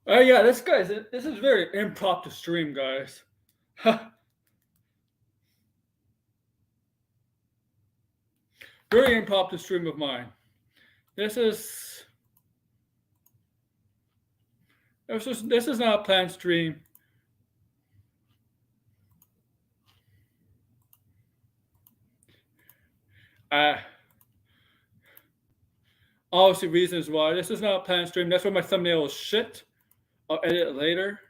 Yeah, this is very impromptu stream, guys. Very impromptu stream of mine. This is this is not a planned stream. Obviously, reasons why this is not a planned stream. That's why my thumbnail is shit. I'll edit it later.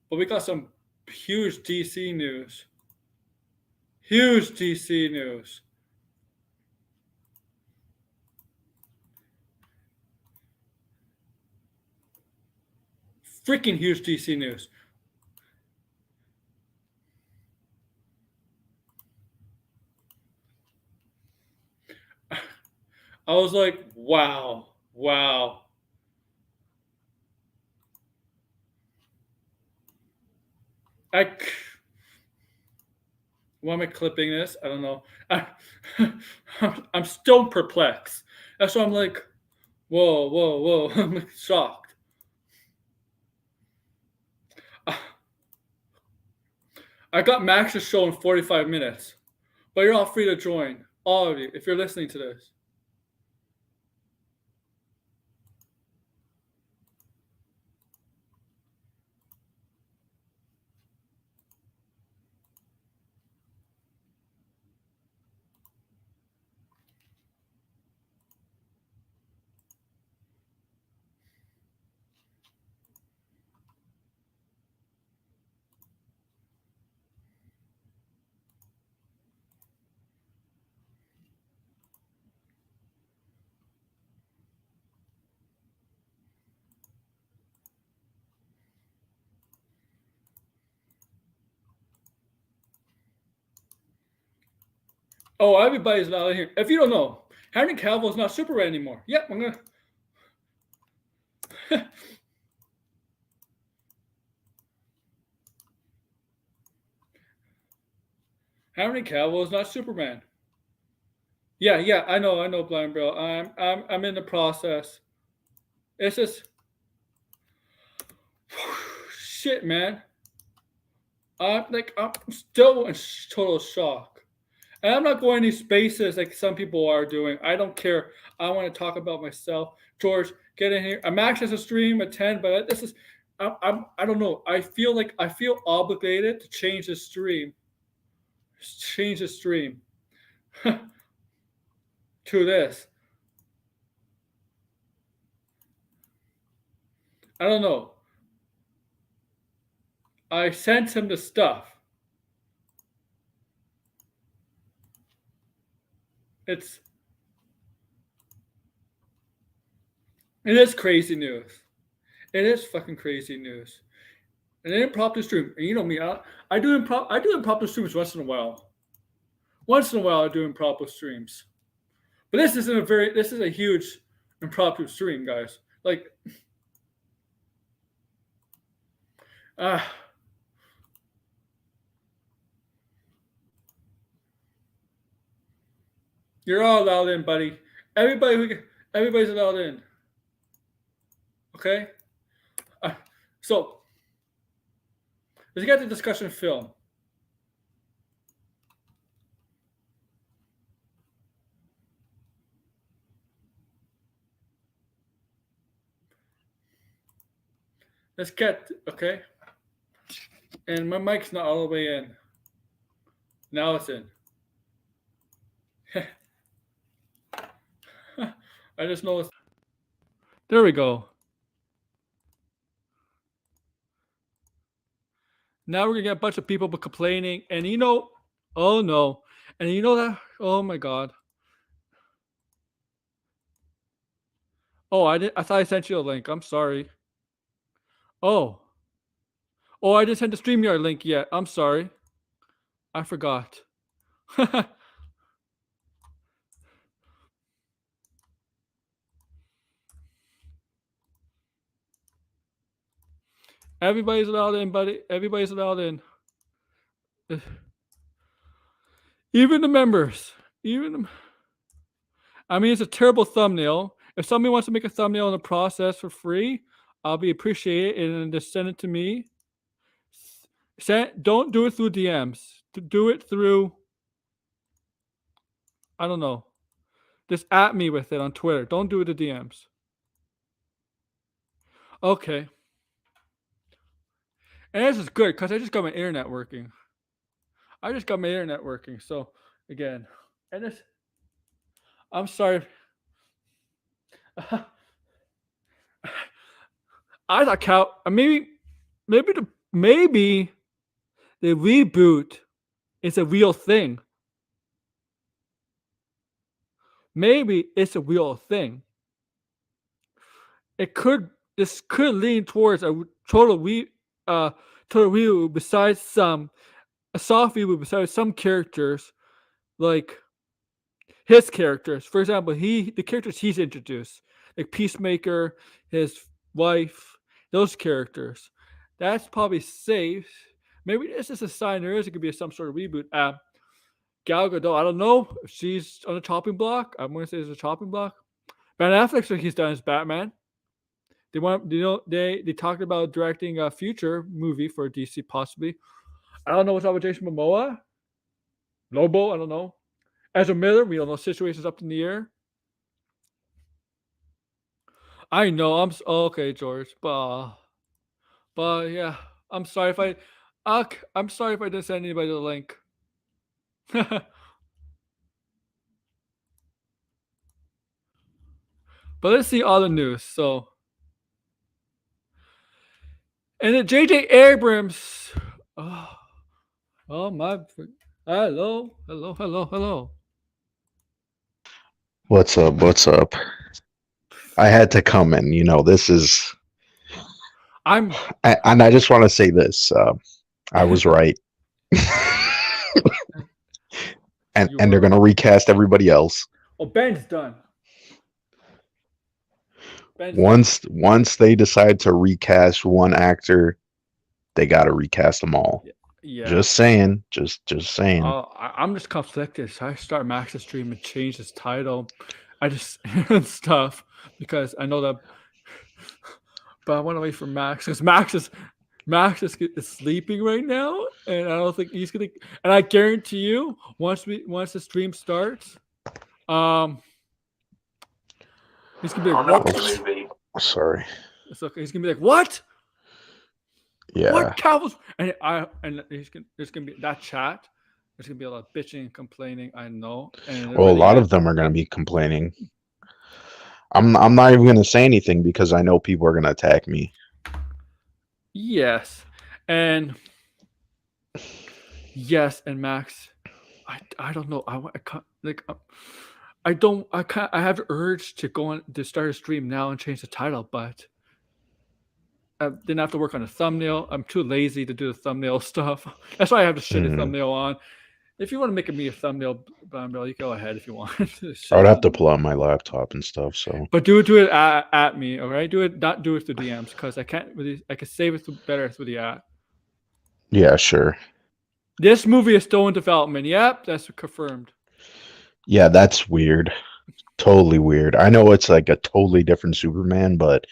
But we got some huge DC news. Huge DC news. Freaking huge DC news. I was like, wow. Why am I clipping this? I don't know. I'm still perplexed. That's why I'm like, whoa. I'm like shocked. I got Max's show in 45 minutes, but you're all free to join. All of you, if you're listening to this. Oh, everybody's allowed in here. If you don't know, Henry Cavill is not Superman anymore. Yep, I'm gonna. Henry Cavill is not Superman. Yeah, I know, Blind Bro. I'm in the process. It's just shit, man. I'm still in total shock. And I'm not going any spaces like some people are doing. I don't care. I want to talk about myself. George, get in here. I'm actually a stream at 10, but this is I don't know. I feel obligated to change the stream. Change the stream to this. I don't know. I sent him the stuff. It is crazy news. It is fucking crazy news. An impromptu stream. And you know me, I do impromptu streams once in a while. Once in a while I do impromptu streams. But this is a huge impromptu stream, guys. Like you're all allowed in, buddy. Everybody's allowed in. Okay? So let's get the discussion film. Let's get okay. And my mic's not all the way in. Now it's in. I just noticed. There we go. Now we're gonna get a bunch of people complaining, and oh no, and you know that, oh my god. Oh, I thought I sent you a link. I'm sorry. Oh, I didn't send the StreamYard link yet. I'm sorry. I forgot. Everybody's allowed in, buddy. Everybody's allowed in. Even the members. I mean, it's a terrible thumbnail. If somebody wants to make a thumbnail in the process for free, I'll be appreciated and just send it to me. Don't do it through DMs. Do it through, I don't know. Just at me with it on Twitter. Don't do it to DMs. Okay. And this is good because I just got my internet working. So again, and this, I'm sorry. I thought maybe the reboot is a real thing. Maybe it's a real thing. This could lean towards a total reboot besides a soft reboot besides some characters, like his characters. For example, the characters he's introduced, like Peacemaker, his wife, those characters. That's probably safe. Maybe this is a sign there is it could be some sort of reboot. Gal Gadot, I don't know if she's on the chopping block. I'm going to say it's a chopping block. Ben Affleck, so he's done as Batman. They talked about directing a future movie for DC, possibly. I don't know what's up with Jason Momoa. Lobo, I don't know. Ezra Miller, we don't know. Situations up in the air. I know. Okay, George, but yeah, I'm sorry if I'm sorry if I didn't send anybody the link. But let's see all the news. So, and then J.J. Abrams. Oh my! Hello. What's up? What's up? I had to come in. This is, I'm. and I just want to say this. I was right, and You they're were. gonna recast everybody else. Oh, Ben's done. Ben's done. Once they decide to recast one actor, they got to recast them all. Yeah. Just saying. Just saying. I'm just conflicted. So I start Max's stream and change his title. I just and stuff because I know that, but I want to wait for Max because Max is sleeping right now, and I don't think he's gonna. And I guarantee you, once the stream starts, he's gonna be like, "What?" Sorry. It's okay. He's gonna be like, "What? Yeah. What Cowboys?" And there's gonna be that chat. There's gonna be a lot of bitching and complaining. I know. And Well, a lot of them are gonna be complaining. I'm not even gonna say anything because I know people are gonna attack me. Yes, and Max, I don't know. I can't like. I don't. I can't. I have the urge to go on to start a stream now and change the title, but I didn't have to work on a thumbnail. I'm too lazy to do the thumbnail stuff. That's why I have the shitty thumbnail on. If you want to make me a thumbnail, Bumble, you go ahead if you want. I would have to pull out my laptop and stuff. So, but do it at me, all right? Not do it through DMs because I can't really. I can save it better through the app. Yeah, sure. This movie is still in development. Yep, that's confirmed. Yeah, that's weird. Totally weird. I know it's like a totally different Superman, but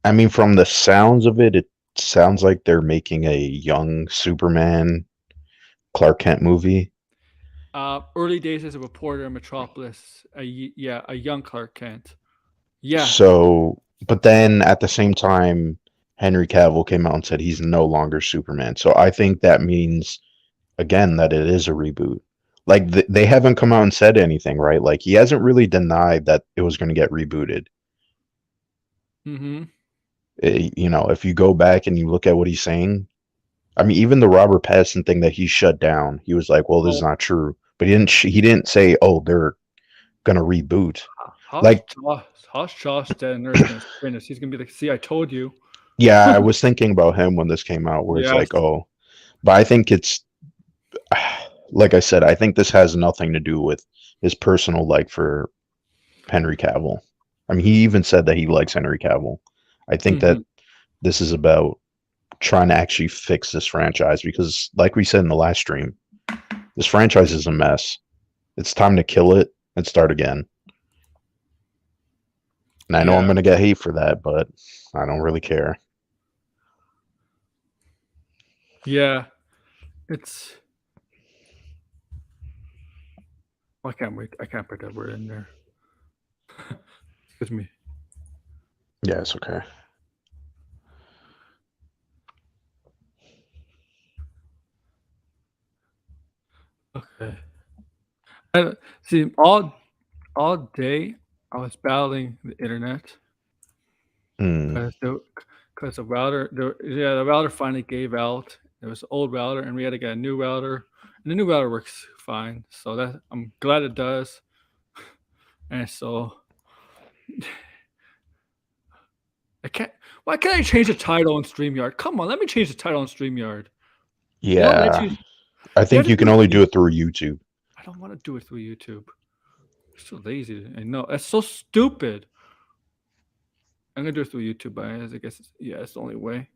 I mean, from the sounds of it, it sounds like they're making a young Superman Clark Kent movie. Early days as a reporter in Metropolis. A young Clark Kent. Yeah. So, but then at the same time, Henry Cavill came out and said he's no longer Superman. So I think that means, again, that it is a reboot. Like they haven't come out and said anything, right? Like he hasn't really denied that it was going to get rebooted. Mm-hmm. If you go back and you look at what he's saying, I mean, even the Robert Pattinson thing that he shut down, he was like, "Well, this is not true." But he didn't say, "Oh, they're gonna reboot." Josh Nurse, he's gonna be like, "See, I told you." Yeah, I was thinking about him when this came out, where it's like, "Oh," but I think it's like I said, I think this has nothing to do with his personal like for Henry Cavill. I mean, he even said that he likes Henry Cavill. I think that this is about trying to actually fix this franchise because, like we said in the last stream, this franchise is a mess. It's time to kill it and start again. And I know I'm Yeah, going to get hate for that, but I don't really care. yeah. It's. I can't wait. I can't put that word in there. Excuse me. Yeah, it's okay. Okay. And see, all day I was battling the internet Mm, because the router the router finally gave out. It was an old router, and we had to get a new router, and the new router works fine. So that I'm glad it does. And so I can't. Why can't I change the title on StreamYard? Come on, let me change the title on StreamYard. They don't let yeah, you. I You have think to you do can it only through. do it through YouTube. I don't want to do it through YouTube. I'm so lazy. I know that's so stupid. I'm gonna do it through YouTube. I guess yeah, it's the only way.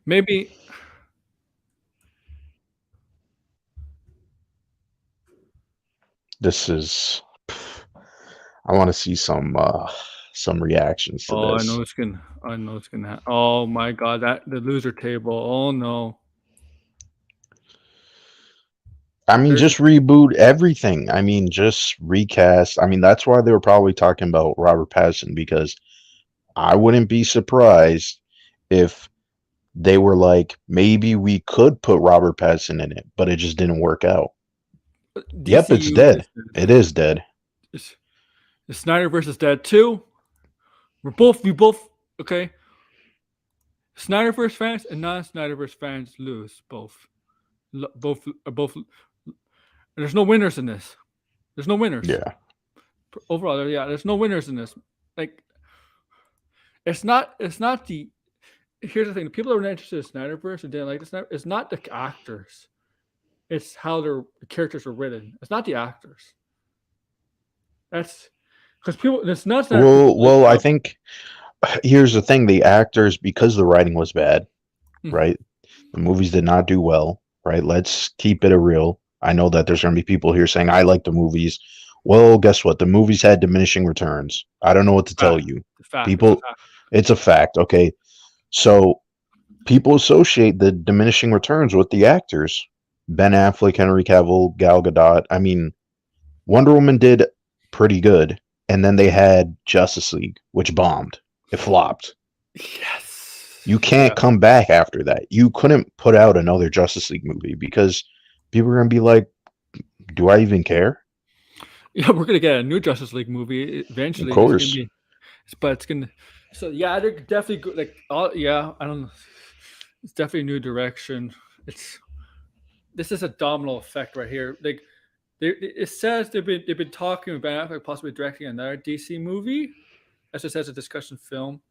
Maybe This is. I want to see some reactions to oh, this. I know it's gonna oh my god, that the loser table. Oh no. I mean, There's just reboot everything. I mean, just recast. I mean, that's why they were probably talking about Robert Pattinson because I wouldn't be surprised if they were like, maybe we could put Robert Pattinson in it, but it just didn't work out. Yep, it's DCU dead. is dead. It is dead. It's, it's Snyder versus Dead 2. We both okay. Snyderverse fans and non-Snyderverse fans lose both. Both. There's no winners in this. There's no winners Yeah. overall. Yeah, there's no winners in this. Like it's not. It's not the. Here's the thing: the people that were interested in Snyderverse and didn't like the Snyder, it's not the actors. It's how the characters are written. It's not the actors. That's because people. It's not Snyder people like. Well, I think here's the thing: the actors, because the writing was bad, Mhm. right? The movies did not do well, right? Let's keep it a real. I know that there's going to be people here saying I like the movies. Well, guess what? The movies had diminishing returns. I don't know what to tell Fact. you. The fact. It's a People, fact. it's a fact. Okay, so people associate the diminishing returns with the actors. Ben Affleck, Henry Cavill, Gal Gadot. I mean, Wonder Woman did pretty good, and then they had Justice League, which bombed. It flopped. Yes. You can't Yeah. come back after that. You couldn't put out another Justice League movie because people are gonna be like, "Do I even care?" Yeah, we're gonna get a new Justice League movie Of eventually. It's gonna course. be, but it's gonna. So yeah, they're definitely good. Like, all yeah, I don't know. It's definitely a new direction. It's this is a domino effect right here. Like, it says they've been talking about possibly directing another DC movie. As it says, a discussion film.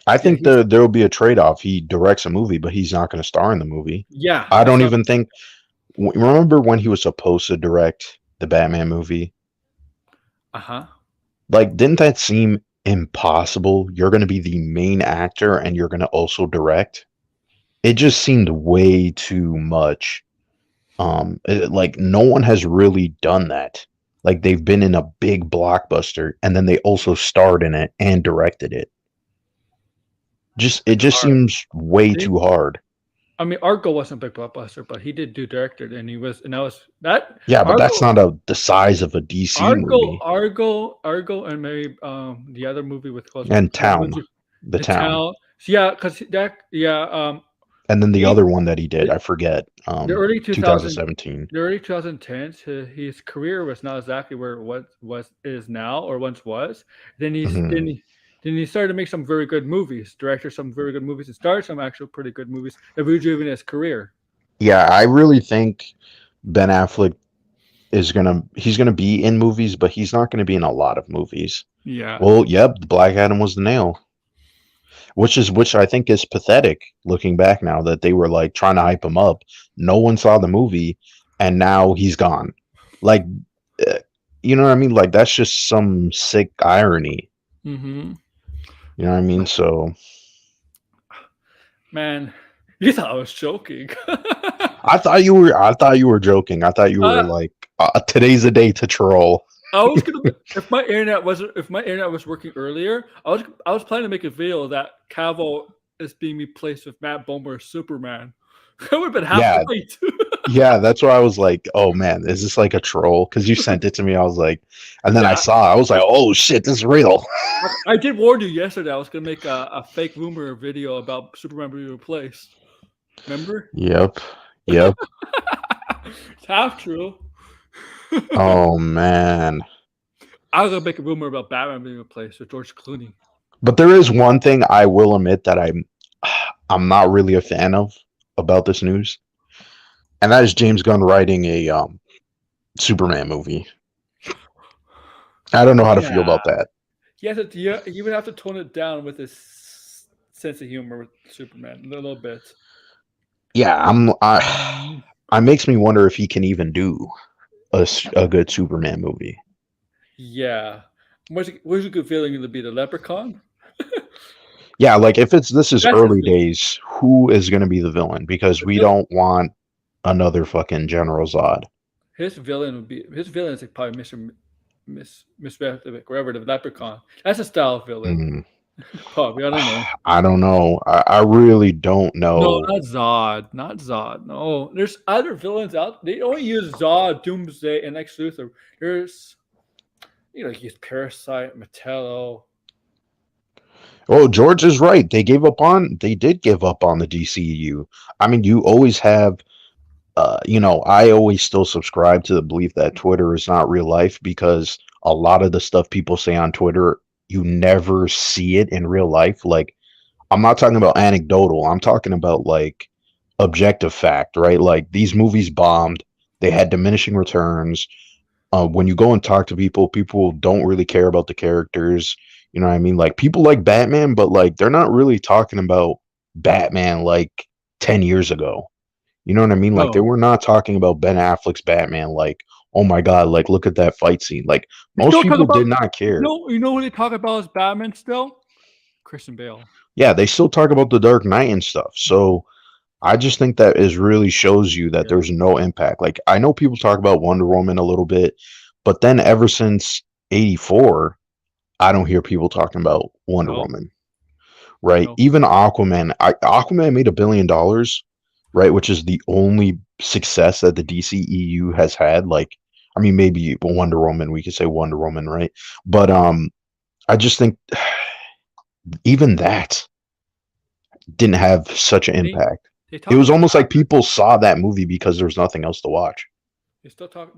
I Yeah, think there will be a trade off. He directs a movie, but he's not going to star in the movie. yeah, I that's don't what I'm. even think. Remember when he was supposed to direct the Batman movie? Uh huh. Like, didn't that seem impossible? You're going to be the main actor and you're going to also direct. It just seemed way too much. Like no one has really done that. Like they've been in a big blockbuster and then they also starred in it and directed it. It It's just hard. seems way They, too hard. I mean, Argo wasn't a big blockbuster, but he did do directed, and that was that Yeah, but that's Argo. not the size of a DC movie. Argo, and maybe the other movie with close And Town, Luigi, the the Town, town. So yeah, because that and then the he other one that he did, the, I forget. the early 2000 2017. the early 2010s his career was not exactly where it was is now or once was. Then he's Hmm. then he started to make some very good movies, directed some very good movies, and started some actual pretty good movies that rejuvenated his career. Yeah, I really think Ben Affleck he's gonna be in movies, but he's not gonna be in a lot of movies. Yeah. Well, yep, the Black Adam was the nail. Which I think is pathetic looking back now that they were like trying to hype him up. No one saw the movie, and now he's gone. Like, uh, you know what I mean? Like that's just some sick irony. Mm-hmm. You know what I mean? So Man, you thought I was joking. I thought you were joking. I thought you were Uh, like, today's the day to troll. I was gonna if my internet was working earlier, I was planning to make a video that Cavill is being replaced with Matt Bomer as Superman. That would have been half Yeah, right. yeah. That's why I was like, oh man, is this like a troll? Because you sent it to me. I was like, and then Yeah, I was like, oh shit, this is real. I did warn you yesterday. I was gonna make a fake rumor video about Superman being replaced. Remember? Yep, yep. It's half true. Oh man. I was gonna make a rumor about Batman being replaced with George Clooney. But there is one thing I will admit that I'm not really a fan of about this news, and that is James Gunn writing a Superman movie. I don't know how to feel Yeah, about that. he would have to tone it down with his sense of humor with Superman a little bit. Yeah, I makes me wonder if he can even do a good Superman movie. Yeah. What's a good feeling to be the Leprechaun? Yeah, like if it's this is That's his early villain. days, who is going to be the villain? Because The we vil- don't want another fucking General Zod. his villain is like probably Miss wherever the Leprechaun. That's a style villain. Mm, Probably I don't know. I don't know. I really don't No, know. not Zod. Not Zod. No, there's other villains out. They only use Zod, Doomsday, and Lex Luthor. There's use Parasite, Metallo. Oh, George is right. They did give up on the DCEU. I mean, you always have I always still subscribe to the belief that Twitter is not real life because a lot of the stuff people say on Twitter, you never see it in real life. Like, I'm not talking about anecdotal, I'm talking about like objective fact, right? Like, these movies bombed, they had diminishing returns. When you go and talk to people, people don't really care about the characters. You know what I mean? Like, people like Batman, but like, they're not really talking about Batman like 10 years ago. You know what I mean? Like, they No, were not talking about Ben Affleck's Batman like, oh my god, like look at that fight scene. Like, they most still talk people about did not care. who they talk about as Batman still? Christian Bale. Yeah, they still talk about the Dark Knight and stuff. So I just think that is really shows you that Yeah. there's no impact. Like, I know people talk about Wonder Woman a little bit, but then ever since 84, I don't hear people talking about Wonder No. Woman. Right? No. Even Aquaman made $1 billion, right? Which is the only success that the DCEU has had. Like, I mean, maybe Wonder Woman, we could say Wonder Woman, right? But I just think even that didn't have such an They impact. they It talk was about almost like Batman. people saw that movie because there was nothing else to watch. They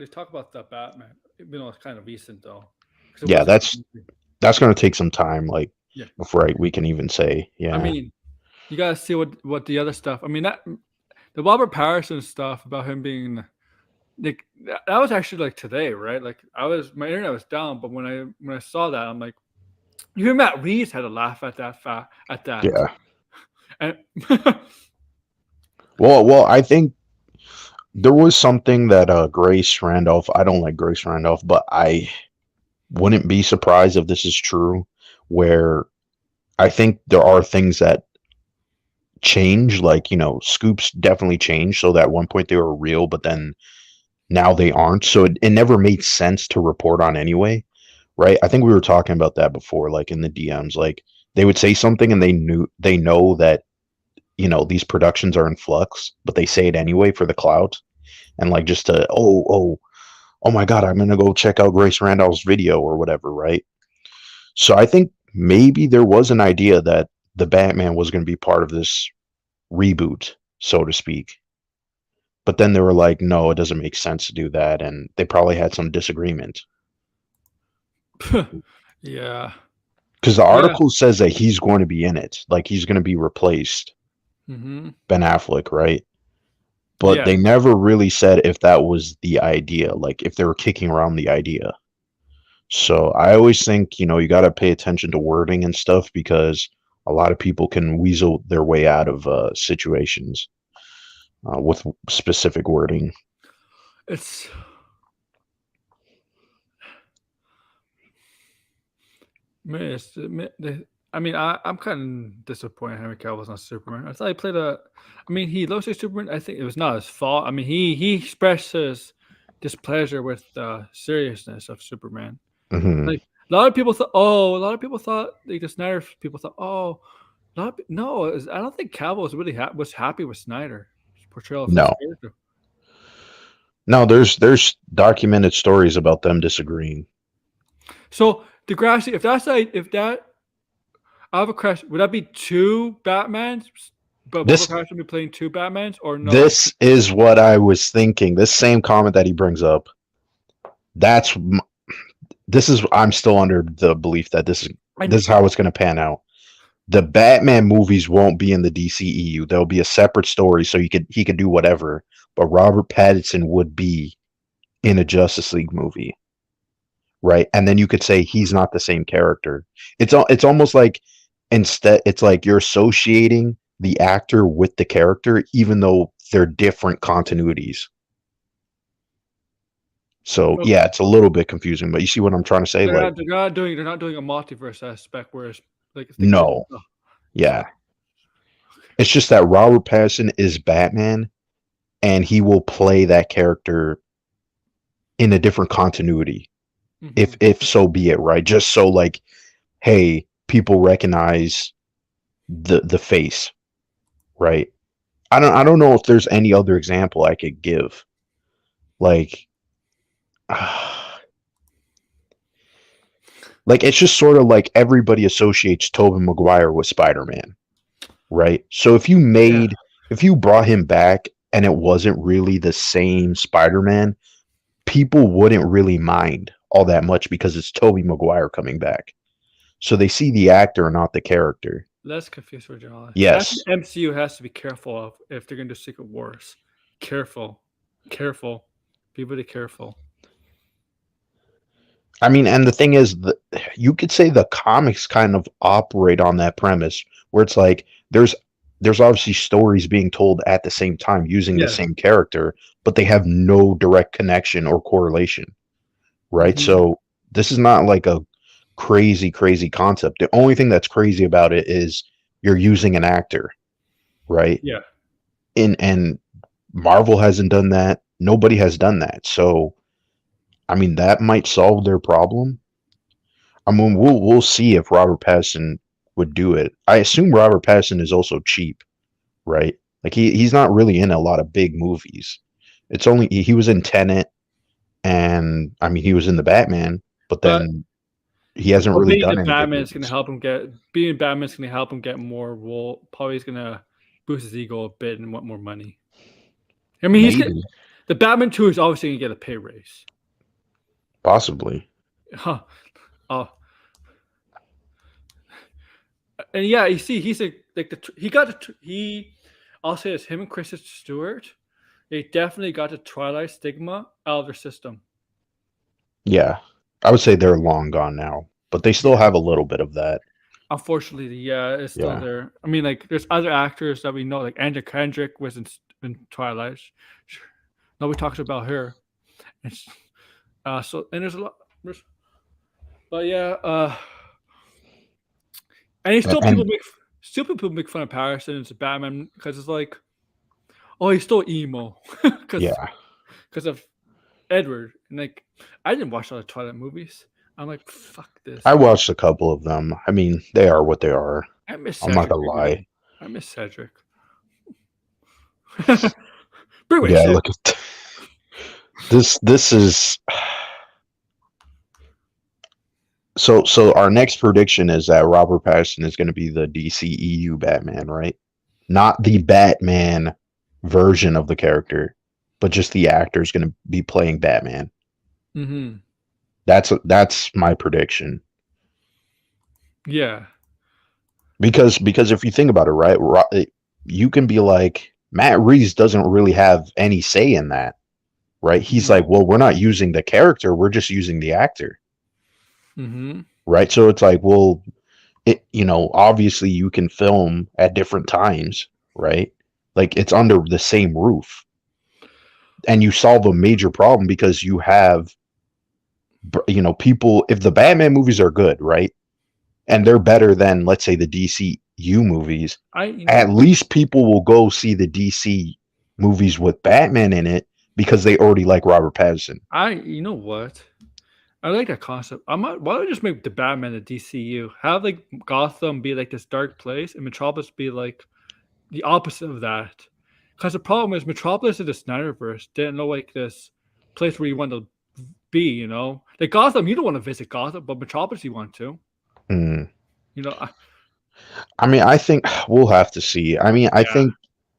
talk about the Batman. Even though it's kind of recent though, because it Yeah, was a good movie. that's going to take some time, like Yeah. before we can even say, I yeah, mean, you gotta see what the other stuff. I mean that the Robert Patterson stuff about him being like that was actually like today, right? Like my internet was down, but when I saw that, I'm like, even Matt Reeves had a laugh at that. yeah. And Well, I think there was something that Grace Randolph. I don't like Grace Randolph, but I wouldn't be surprised if this is true. Where I think there are things that change, like scoops definitely change. So that at one point they were real, but then now they aren't. So it never made sense to report on anyway, right? I think we were talking about that before, like in the DMs. Like, they would say something and they know that these productions are in flux, but they say it anyway for the clout and like just to oh my god, I'm gonna go check out Grace Randolph's video or whatever, right? So I think maybe there was an idea that the Batman was going to be part of this reboot, so to speak. But then they were like, no, it doesn't make sense to do that, and they probably had some disagreement yeah, because the yeah, article says that he's going to be in it, like he's going to be replaced hmm Ben Affleck, right? But yeah. they never really said if that was the idea, like if they were kicking around the idea. So I always think, you got to pay attention to wording and stuff because a lot of people can weasel their way out of situations with specific wording. It's man, I mean, I'm kind of disappointed Henry Cavill's not Superman. I thought he played a. I mean, he looks like Superman. I think it was not his fault. I mean, he expressed his displeasure with the seriousness of Superman. Hmm. Like a lot of people thought. Oh, a lot of people thought. Like the Snyder people thought. Oh, not no. I don't think Cavill was really was happy with Snyder's portrayal of his No, character. no. There's documented stories about them disagreeing. So Degrassi, if that, I have a question. Would that be two Batmans? But Robert This Pattinson would be playing two Batmans, or no? this is what I was thinking. This same comment that he brings up. That's this is I'm still under the belief that this is how it's going to pan out. The Batman movies won't be in the DCEU. There'll be a separate story, so he could do whatever. But Robert Pattinson would be in a Justice League movie, right? And then you could say he's not the same character. It's almost like instead it's like you're associating the actor with the character, even though they're different continuities. So Okay. yeah, it's a little bit confusing, but you see what I'm trying to say? Like, They're not doing a multiverse aspect where it's like they could. no, Oh, yeah, it's just that Robert Pattinson is Batman, and he will play that character in a different continuity, mhm. if so be it, right? Just so like, hey, people recognize the face, right? I don't know if there's any other example I could give, like. Like it's just sort of like everybody associates Tobey Maguire with Spider-Man, right? So Yeah. if you brought him back and it wasn't really the same Spider-Man, people wouldn't really mind all that much because it's Tobey Maguire coming back. So they see the actor, not the character. Let's confuse what John. That's Yes. what MCU has to be careful of if they're going to do Secret Wars. Careful, careful, be really careful. I mean, and the thing is, you could say the comics kind of operate on that premise where it's like there's obviously stories being told at the same time using the Yeah. same character, but they have no direct connection or correlation, right? Hmm. So this is not like a crazy concept. The only thing that's crazy about it is you're using an actor, right? Yeah. And Marvel hasn't done that. Nobody has done that. So I mean, that might solve their problem. I mean, we'll see if Robert Pattinson would do it. I assume Robert Pattinson is also cheap, right? Like he's not really in a lot of big movies. It's only he was in Tenet, and I mean he was in the Batman, but But then he hasn't really being the done any big Batman is going to movies. help him get being Batman is going to help him get more role. Probably is going to boost his ego a bit and want more money. I mean, Maybe, the Batman 2 is obviously going to get a pay raise. possibly. Huh. Oh, and yeah, you see, he's like the he got the he. I'll say this: him and Kristen Stewart, they definitely got the Twilight stigma out of their system. Yeah, I would say they're long gone now, but they still Yeah. have a little bit of that. Unfortunately, yeah, it's still Yeah, there. I mean, like, there's other actors that we know, like Andrew Kendrick was in Twilight. Sure. Nobody talks about her. It's, so and there's a lot, but yeah, and and still people make fun of Patterson as Batman because it's like, oh, he's still emo because yeah, of Edward. And like, I didn't watch all the Twilight movies. I'm like, fuck this. I watched a couple of them. I mean, they are what they are. I miss I'm not Cedric gonna lie. Diggory. I miss Cedric. Bring me Yeah, shit. look at this. This is so. Our next prediction is that Robert Pattinson is going to be the DCEU Batman, right? Not the Batman version of the character, but just the actor is going to be playing Batman. Mm-hmm. That's my prediction. Yeah. Because if you think about it, right, you can be like Matt Reeves doesn't really have any say in that, right? He's like, well, we're not using the character, we're just using the actor, Mm-hmm. right? So it's like, well, obviously you can film at different times, right? Like it's under the same roof, and you solve a major problem because you have, people. If the Batman movies are good, right? and they're better than, let's say, the DCU movies, I at least people will go see the DC movies with Batman in it because they already like Robert Pattinson. you know what? I like that concept. Why don't we just make the Batman the DCU? Have like Gotham be like this dark place, and Metropolis be like the opposite of that. Because the problem is Metropolis in the Snyderverse didn't know like this place where you want to be. Like Gotham, you don't want to visit Gotham, but Metropolis you want to. Mm. You know, I, I mean, I think we'll have to see. I mean, I yeah. think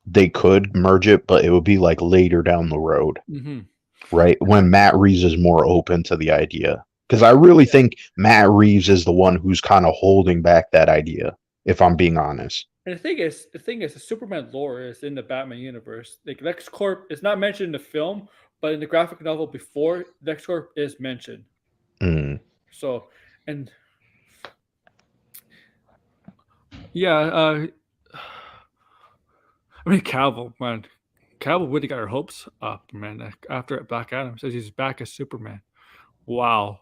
they could merge it, but it would be like later down the road, Mm-hmm. right? When Matt Reeves is more open to the idea. Because I really think Matt Reeves is the one who's kind of holding back that idea, if I'm being honest. And the thing is, the Superman lore is in the Batman universe. Like LexCorp is not mentioned in the film, but in the graphic novel before, LexCorp is mentioned. Mm. So, and yeah, I mean Cavill, man, Cavill really got her hopes up, man. After Black Adam says he's back as Superman. Wow,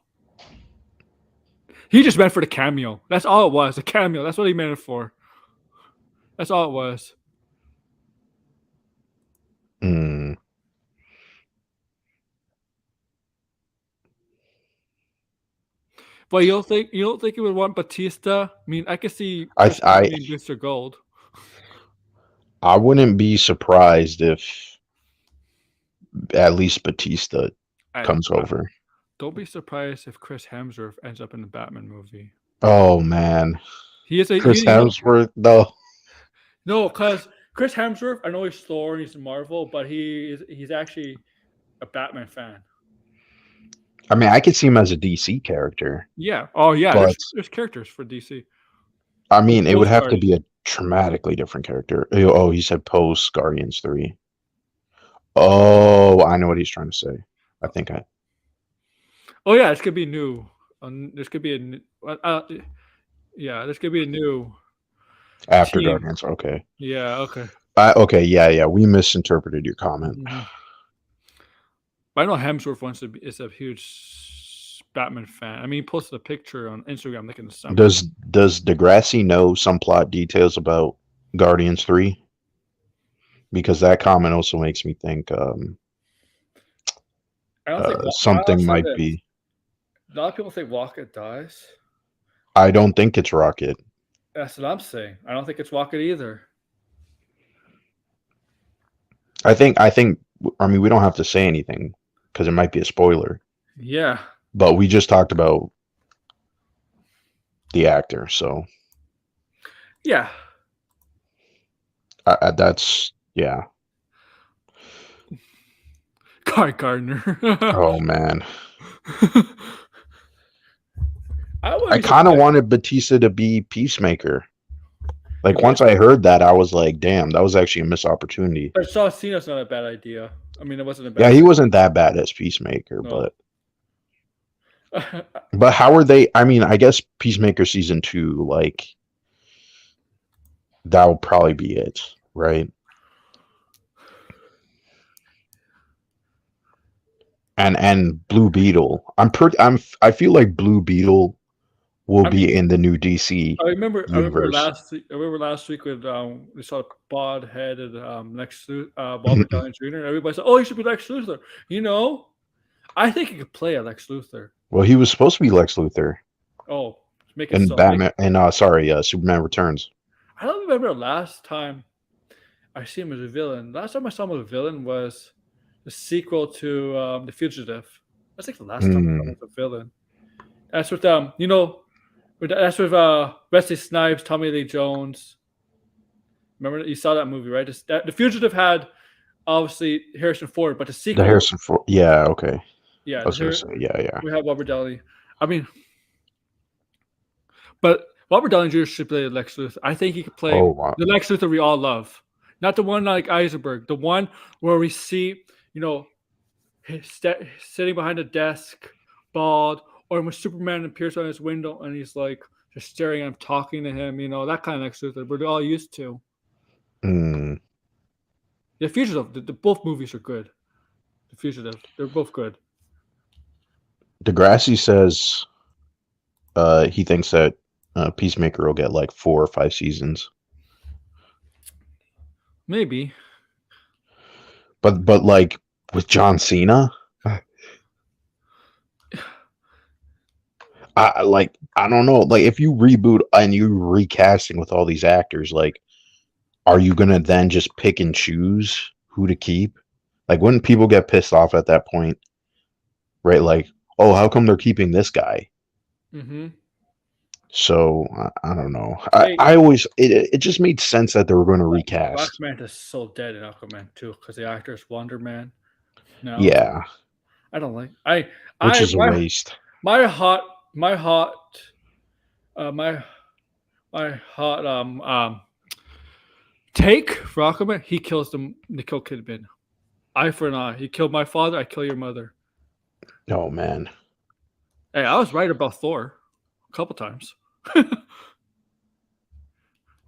he just meant for the cameo. That's all it was, a cameo. That's what he meant it for. That's all it was. Mm. But you don't think he would want Batista? I mean, I could see I Chris Evans I being Mr. Gold. I wouldn't be surprised if at least Batista And comes over. don't be surprised if Chris Hemsworth ends up in the Batman movie. Oh man, He is a Chris Hemsworth though. no, because Chris Hemsworth. I know he's Thor and he's in Marvel, but he's actually a Batman fan. I mean, I could see him as a DC character, Yeah. Oh yeah. but There's characters for DC. I mean, it would Post have to Guardian. be a dramatically different character. Oh, he said post Guardians 3. Oh, I know what he's trying to say. I think I Oh yeah, this could be new. This could be a new. Yeah, this could be a new after team. Guardians. Okay. Yeah. Okay. Okay, yeah. We misinterpreted your comment. Mhm. But I know Hemsworth is a huge Batman fan. I mean, he posted a picture on Instagram like in the summer. Does Degrassi know some plot details about Guardians 3? Because that comment also makes me think I don't think. I'll something say might this. be. A lot of people think Rocket dies. I don't think it's Rocket. That's what I'm saying. I don't think it's Rocket either. I mean, we don't have to say anything because it might be a spoiler. Yeah. But we just talked about the actor, so Yeah. that's yeah. Guy Gardner. Oh man, I I wouldn't be kind of surprised. wanted Batista to be Peacemaker. Like You once would, I heard that, I was like, damn, that was actually a missed opportunity. but Saw Cena's not a bad idea. I mean, it wasn't a Yeah, bad he idea. wasn't that bad as Peacemaker, No. but how are they? I mean, I guess Peacemaker season 2, like that will probably be it, right? And Blue Beetle. I feel like Blue Beetle will I mean, be in the new DC I remember. I remember universe. last. I remember last week when we saw bald-headed Robert Downey Jr. And everybody said, "Oh, he should be Lex Luthor." I think he could play a Lex Luthor. Well, he was supposed to be Lex Luthor Oh, make it in so. Batman and Superman Returns. I don't remember the last time I see him as a villain. Last time I saw him as a villain was the sequel to The Fugitive. That's like the last time I saw him Mm, as a villain. That's with that's with Wesley Snipes, Tommy Lee Jones. Remember you saw that movie, right? The Fugitive had obviously Harrison Ford, but the the sequel, Harrison Ford. Yeah, okay. yeah, I was gonna say, yeah. we have Robert Downey. I mean, but Robert Downey Jr. should play Lex Luthor. I think he could play Oh wow. the Lex Luthor we all love, not the one like Eisenberg, the one where we see, sitting behind a desk, bald, or when Superman appears on his window and he's like just staring at him, talking to him. That kind of Lex Luthor we're all used to. Mm. The Fugitive, both movies are good. The Fugitive, they're both good. Degrassi says he thinks that Peacemaker will get like 4 or 5 seasons. Maybe. But like with John Cena, I don't know. Like if you reboot and you recasting with all these actors, like are you gonna then just pick and choose who to keep? Like wouldn't people get pissed off at that point, right? Like, oh, how come they're keeping this guy? Mm-hmm. So I don't know. Hey, I always it just made sense that they were going to Black recast. Manta is so dead in Aquaman too because the actor is Wonder Man now. Yeah, I don't like. which I is a waste. my hot my hot my hot take for Aquaman. He kills them. They kill Kidman. Eye for an eye. He killed my father. I kill your mother. Oh man. Hey, I was right about Thor a couple times.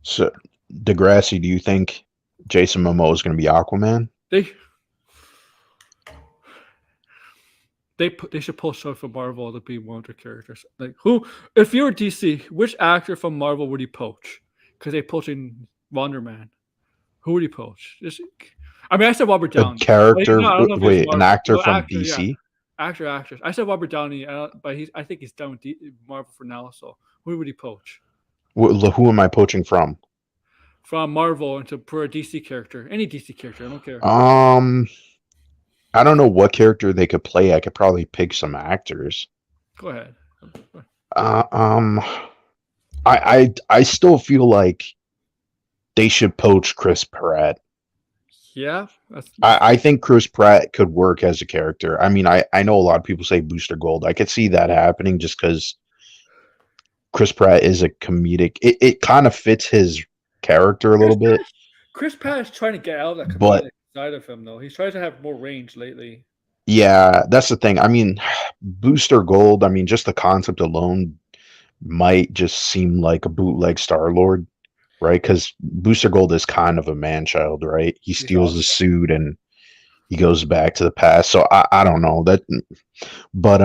So Degrassi, do you think Jason Momoa is going to be Aquaman? They they should pull stuff from Marvel to be one of their characters. Like who? If you were DC, which actor from Marvel would you poach? Because they poaching Wonder Man. Who would you poach? Just, I mean, I said Robert A Downey. But, character? I don't know if it's Wait, an Marvel. actor No, from actor, yeah, DC? actress. I said Robert Downey, but I think he's done with Marvel for now. So who would he poach Who am I poaching from? from Marvel into for a DC character? Any DC character, I don't care. I don't know what character they could play. I could probably pick some actors. Go ahead. Uh, um, I still feel like they should poach Chris Pratt. Yeah, I think Chris Pratt could work as a character. I mean, I know a lot of people say Booster Gold. I could see that happening just because Chris Pratt is a comedic. It kind of fits his character a little bit, Chris Pratt is trying to get out of that but comedic side of him, though. He's trying to have more range lately. yeah, that's the thing. I mean, Booster Gold. I mean, just the concept alone might just seem like a bootleg Star Lord, right? Because Booster Gold is kind of a man child, right? He He's steals awesome. the suit and he goes back to the past. So I don't know that, but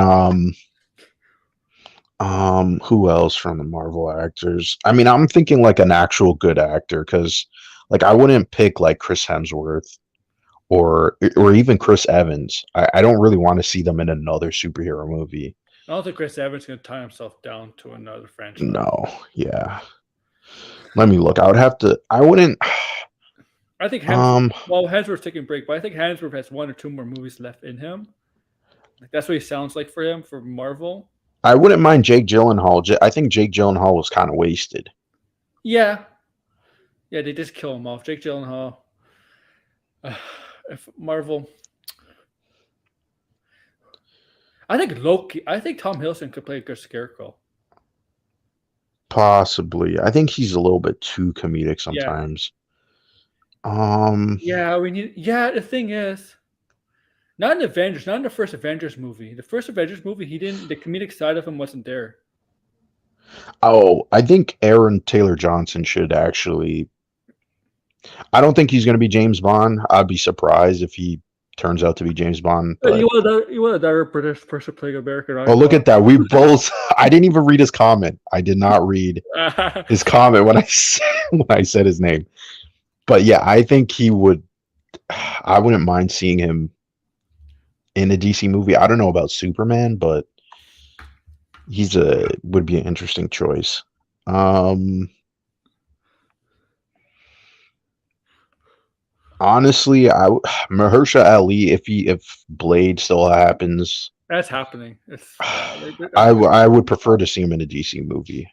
who else from the Marvel actors? I mean, I'm thinking like an actual good actor because like I wouldn't pick like Chris Hemsworth or even Chris Evans. I don't really want to see them in another superhero movie. I don't think Chris Evans is going to tie himself down to another franchise. No, yeah. Let me look. I would have to. I wouldn't. I think Um, Hemsworth's taking a break, but I think Hemsworth has one or two more movies left in him. Like that's what he sounds like for him for Marvel. I wouldn't mind Jake Gyllenhaal. I think Jake Gyllenhaal was kind of wasted. Yeah, yeah, they just kill him off. Jake Gyllenhaal. If Marvel, I think Loki. I think Tom Hiddleston could play a good Scarecrow. Possibly. I think he's a little bit too comedic Yeah, sometimes. Um, yeah. We need. Yeah, the thing is, not in Avengers, not in the first Avengers movie. The first Avengers movie, he didn't. The comedic side of him wasn't there. oh, I think Aaron Taylor Johnson should actually. I don't think he's going to be James Bond. I'd be surprised if he turns out to be James Bond. But You want a direct British person playing American oh, look icon. at that. We both. I didn't even read his comment. I did not read his comment when when I said his name. But yeah, I think he would. I wouldn't mind seeing him in a DC movie. I don't know about Superman, but he's a would be an interesting choice. Um, honestly, Mahershala Ali. If Blade still happens, That's happening. I would prefer to see him in a DC movie.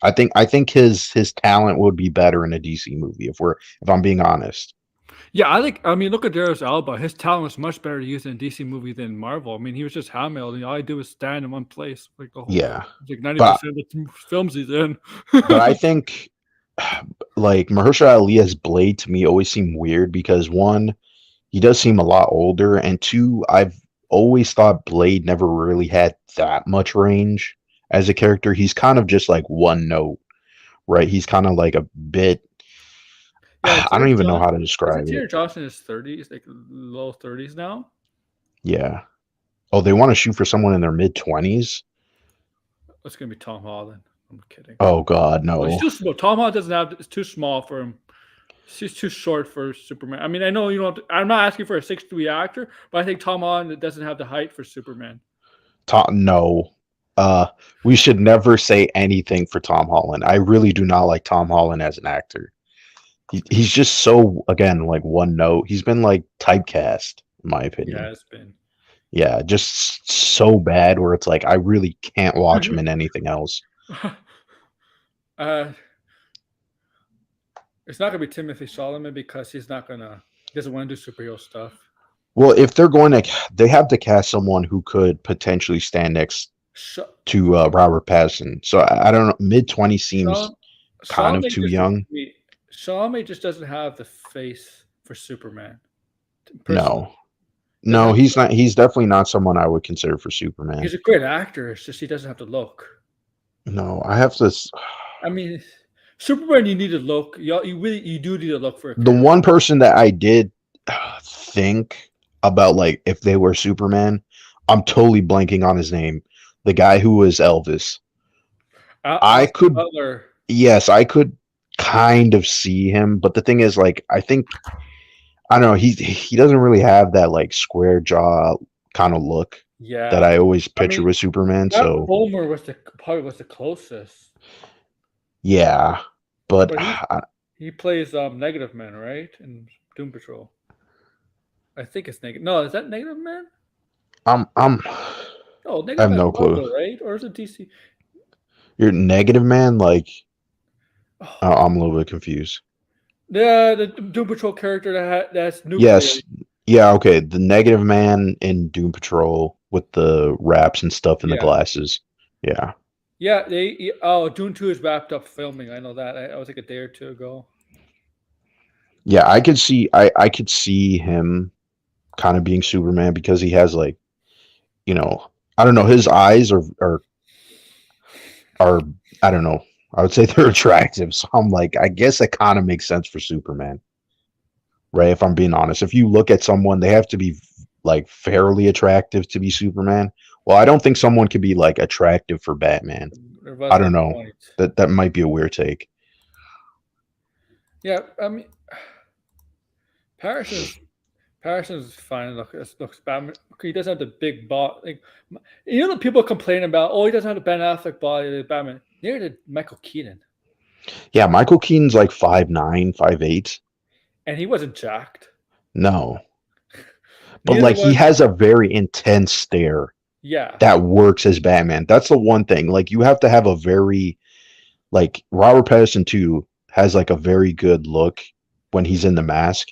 I think his talent would be better in a DC movie if I'm being honest. Yeah, I mean, look at Darius Alba. His talent was much better used in a DC movie than Marvel. I mean, he was just handheld, and all I do was stand in one place, like the whole, Yeah, like but 90% of the films he's in. but I think like Mahershala Ali as Blade to me always seemed weird because one, he does seem a lot older, and two, I've always thought Blade never really had that much range as a character. He's kind of just like one note, right? He's kind of like a bit. Yeah, I don't even know how to Isn't describe it. Taylor Johnson in his 30s, like low 30s now? Yeah. Oh, they want to shoot for someone in their mid 20s. It's gonna be Tom Holland. I'm kidding. Oh God, Oh, he's no. too small. Tom Holland doesn't have. It's too small for him. He's too short for Superman. I mean, I know you don't. I'm not asking for a 6'3" actor, but I think Tom Holland doesn't have the height for Superman. No. We should never say anything for Tom Holland. I really do not like Tom Holland as an actor. He's just so, again, like one note. He's been like typecast, in my He opinion. has been. Yeah, just so bad where it's like I really can't watch him in anything else. uh, it's not gonna be Timothy Solomon because he doesn't want to do superhero stuff. Well, if they're going to, they have to cast someone who could potentially stand next Sh- to Robert Pattinson. So I don't know. Mid-20 seems Sean kind of Chalamet too just young. Chalamet just doesn't have the face for Superman. Personally, No, doesn't no, have. he's not. He's definitely not someone I would consider for Superman. He's a great actor. It's just he doesn't have the look. No, I have to. I mean, Superman, you need a look. You do need a look for a The character. one person that I did think about, like, if they were Superman, I'm totally blanking on his name. The guy who was Elvis. I Austin could, Butler. yes, I could kind of see him, but the thing is, like, I think I don't know. He doesn't really have that like square jaw kind of look that Yeah, I always I picture mean with Superman. that So Bulmer was the closest, yeah, but but he plays Negative Man, right? In Doom Patrol. I think it's negative. No, is that Negative Man? I'm No, I Negative have Man's no clue. Marvel, right? Or is it DC? You're Negative Man, like Oh, I'm a little bit confused. the Doom Patrol character that's nuclear. Yes, yeah, okay. The Negative Man in Doom Patrol with the wraps and stuff in the Yeah, glasses. Yeah, yeah. Doom 2 is wrapped up filming. I know that. I was like a day or two ago. yeah. I could see him kind of being Superman because he has like I don't know. His eyes are I don't know. I would say they're attractive. So I'm like, I guess it kind of makes sense for Superman, right? If I'm being honest, if you look at someone, they have to be like fairly attractive to be Superman. Well, I don't think someone could be like attractive for Batman. There I was don't no know. point. That might be a weird take. Yeah, I mean, Patterson's Patterson's fine. Looks Batman. He doesn't have the big body. Like, the people complain about, oh, he doesn't have the Ben Affleck body like Batman. Neither did Michael Keaton, Yeah, Michael Keaton's like 5'9", 5'8". and he wasn't jacked. No, but Neither like he was has a very intense stare yeah, that works as Batman. That's the one thing. Like you have to have a very like Robert Pattinson too has like a very good look when he's in the mask.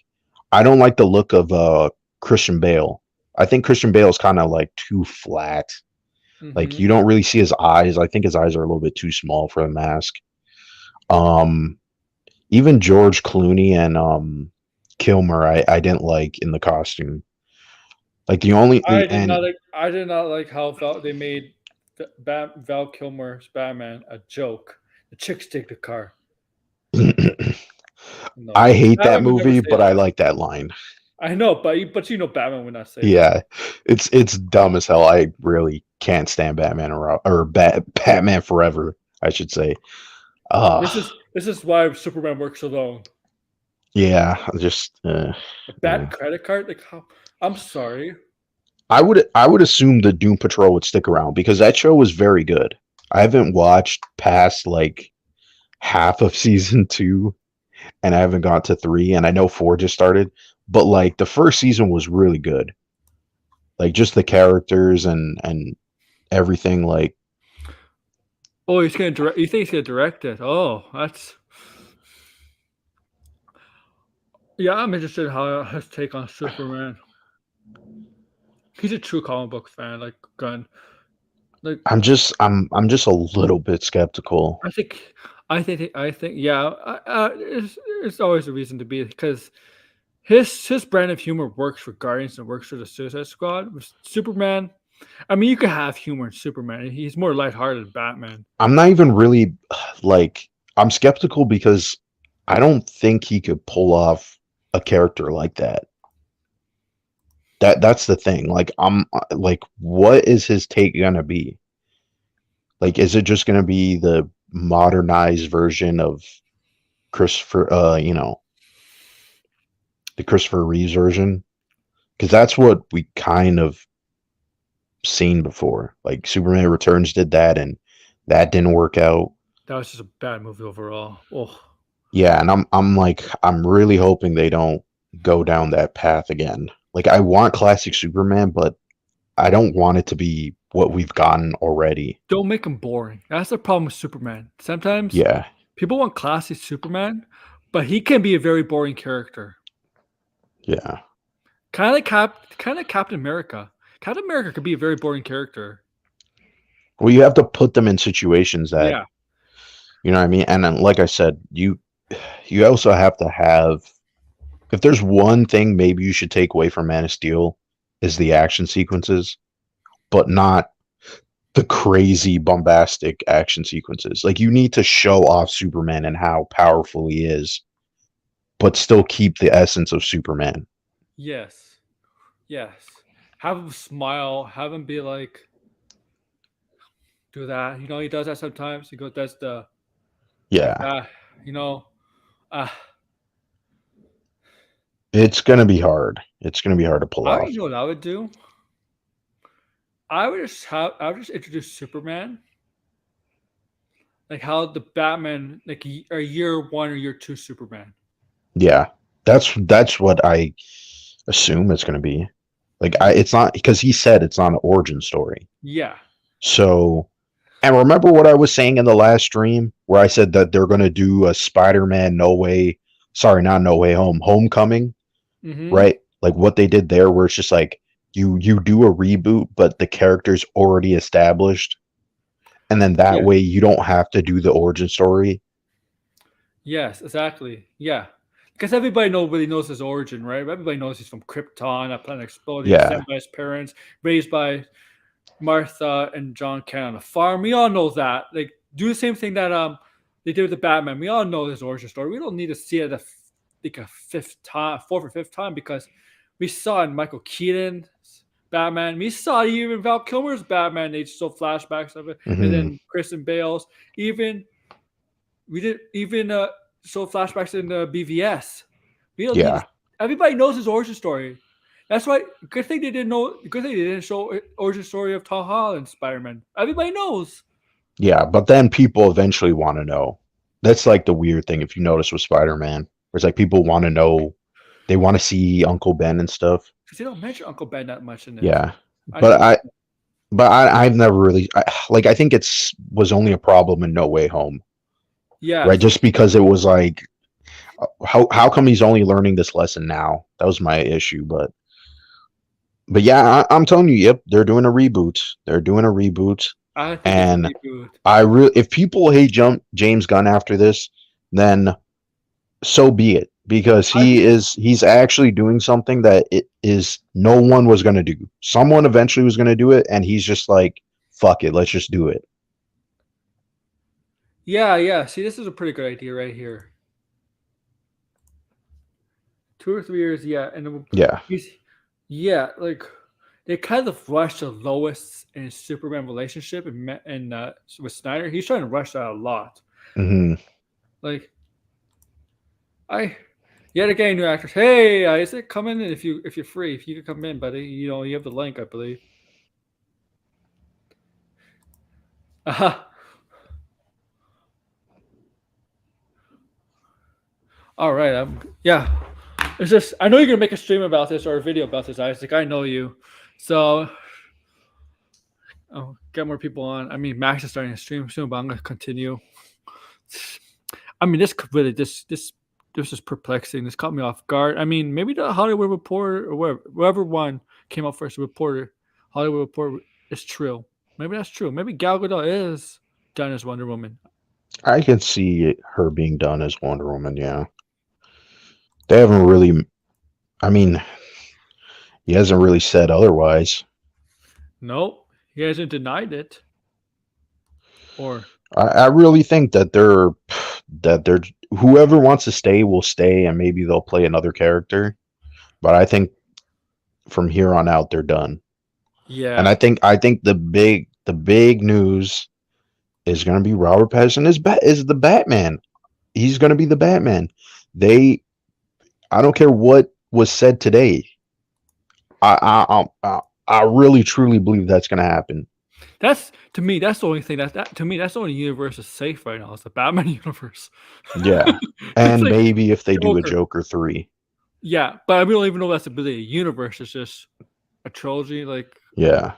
I don't like the look of Christian Bale. I think Christian Bale is kind of like too flat. Like hmm you don't really see his eyes. I think his eyes are a little bit too small for the mask. Um, Even George Clooney and Kilmer, I didn't like in the costume. Like the only and I did not like how they made Val Kilmer's Batman a joke. The chicks take the car. No, I hate that Batman would never movie, say but I that. like that line. I know, but Batman would not say that. Yeah, it's dumb as hell. I really can't stand Batman Batman Forever, I should say. Uh This is why Superman works alone. yeah, just A yeah. bad credit card, like how? I'm sorry. I would assume the Doom Patrol would stick around because that show was very good. I haven't watched past like half of season 2 and I haven't got to 3 and I know 4 just started, but like the first season was really good. Like just the characters and everything like Oh, he's gonna direct. You think he's gonna direct it? Oh, that's yeah. I'm interested in how his take on Superman. He's a true comic book fan, like Gunn. Like I'm just a little bit skeptical. I think, yeah. It's always a reason to be because his brand of humor works for Guardians and works for the Suicide Squad. With Superman, I mean, you could have humor in Superman. He's more lighthearted than Batman. I'm not even really like I'm skeptical because I don't think he could pull off a character like that. That's the thing. Like I'm like what is his take gonna be? Like is it just gonna be the modernized version of Christopher, the Christopher Reeves version, because that's what we kind of seen before. Like Superman Returns did that, and that didn't work out. That was just a bad movie overall. Oh, Yeah, and I'm really hoping they don't go down that path again. Like I want classic Superman, but I don't want it to be what we've gotten already. don't make him boring. That's the problem with Superman. Sometimes Yeah, people want classic Superman, but he can be a very boring character. yeah. Kind of Captain America. Captain America could be a very boring character. Well, you have to put them in situations that Yeah. you know what I mean. And then, like I said, you also have to have. If there's one thing maybe you should take away from Man of Steel is the action sequences, but not the crazy bombastic action sequences. Like you need to show off Superman and how powerful he is, but still keep the essence of Superman. Yes. Yes. Have him smile. Have him be like, do that. You know, he does that sometimes. He goes, that's the, like Yeah, that. You know, uh, it's gonna be hard. It's gonna be hard to pull you off. know what I would do? I would just introduce Superman, like how the Batman, like a year one or year two Superman. Yeah, that's what I assume it's gonna be. Like it's not because he said it's not an origin story. Yeah. So, and remember what I was saying in the last stream where I said that they're gonna do a Spider-Man No Way, sorry, not No Way Home, Homecoming, Mm-hmm. right? Like what they did there, where it's just like you do a reboot, but the character's already established, and then that Yeah. way you don't have to do the origin story. Yes, exactly. Yeah. Because everybody really knows his origin, right? Everybody knows he's from Krypton, a planet exploded, Yeah. sent by his parents, raised by Martha and John Kent on a farm. We all know that. Like, do the same thing that they did with the Batman. We all know his origin story. We don't need to see it like a fifth time, fourth or fifth time, because we saw in Michael Keaton's Batman. We saw even Val Kilmer's Batman. They show flashbacks of it, and Hmm. then Kristen Bale's. Even we did even show flashbacks in the BVS. We don't need Yeah. to, everybody knows his origin story. That's why good thing they didn't know. Good thing they didn't show origin story of Tom Holland Spider Man. Everybody knows. Yeah, but then people eventually want to know. That's like the weird thing if you notice with Spider-Man. Where it's like people want to know, they want to see Uncle Ben and stuff. Because they don't mention Uncle Ben that much in it. Yeah. I But noticed. I've never really like I think it's was only a problem in No Way Home, right? Yes. Just because it was like how come he's only learning this lesson now? That was my issue, but yeah, I'm telling you, yep, they're doing a reboot. They're doing a reboot. I think it's a And reboot. I really, if people hate James Gunn after this, then so be it, because I think he's actually doing something that it is no one was going to do. Someone eventually was going to do it, and he's just like, fuck it, let's just do it. yeah. See, this is a pretty good idea right here. 2 or 3 years, yeah, and Yeah. he's yeah, like they kind of rushed the Lois and Superman relationship and with Snyder. He's trying to rush that a lot. Hmm. Like I yet again, new actors. Hey, is it coming? If you're free, if you could come in, buddy. You know you have the link, I believe. Uh-huh. All right. Yeah. It's just I know you're gonna make a stream about this or a video about this, Isaac. I know you, so I'll get more people on. I mean, Max is starting to stream soon, but I'm gonna continue. I mean, this really this is perplexing. This caught me off guard. I mean, maybe the Hollywood Reporter or whoever one came out first, the reporter, Hollywood Reporter is true. Maybe that's true. Maybe Gal Gadot is done as Wonder Woman. I can see her being done as Wonder Woman. Yeah, they haven't really. I mean, he hasn't really said otherwise. Nope, he hasn't denied it. Or I really think that they're whoever wants to stay will stay, and maybe they'll play another character. But I think from here on out they're done. And yeah, I think the big news is going to be Robert Pattinson is the Batman. He's going to be the Batman. They, I don't care what was said today. I really truly believe that's going to happen. That's to me. That's the only thing. To me. That's the only universe is safe right now. It's the Batman universe. Yeah, It's and like maybe if they do a Joker. Joker 3. Yeah, but we don't even know if that's a universe. It's just a trilogy. Like Yeah.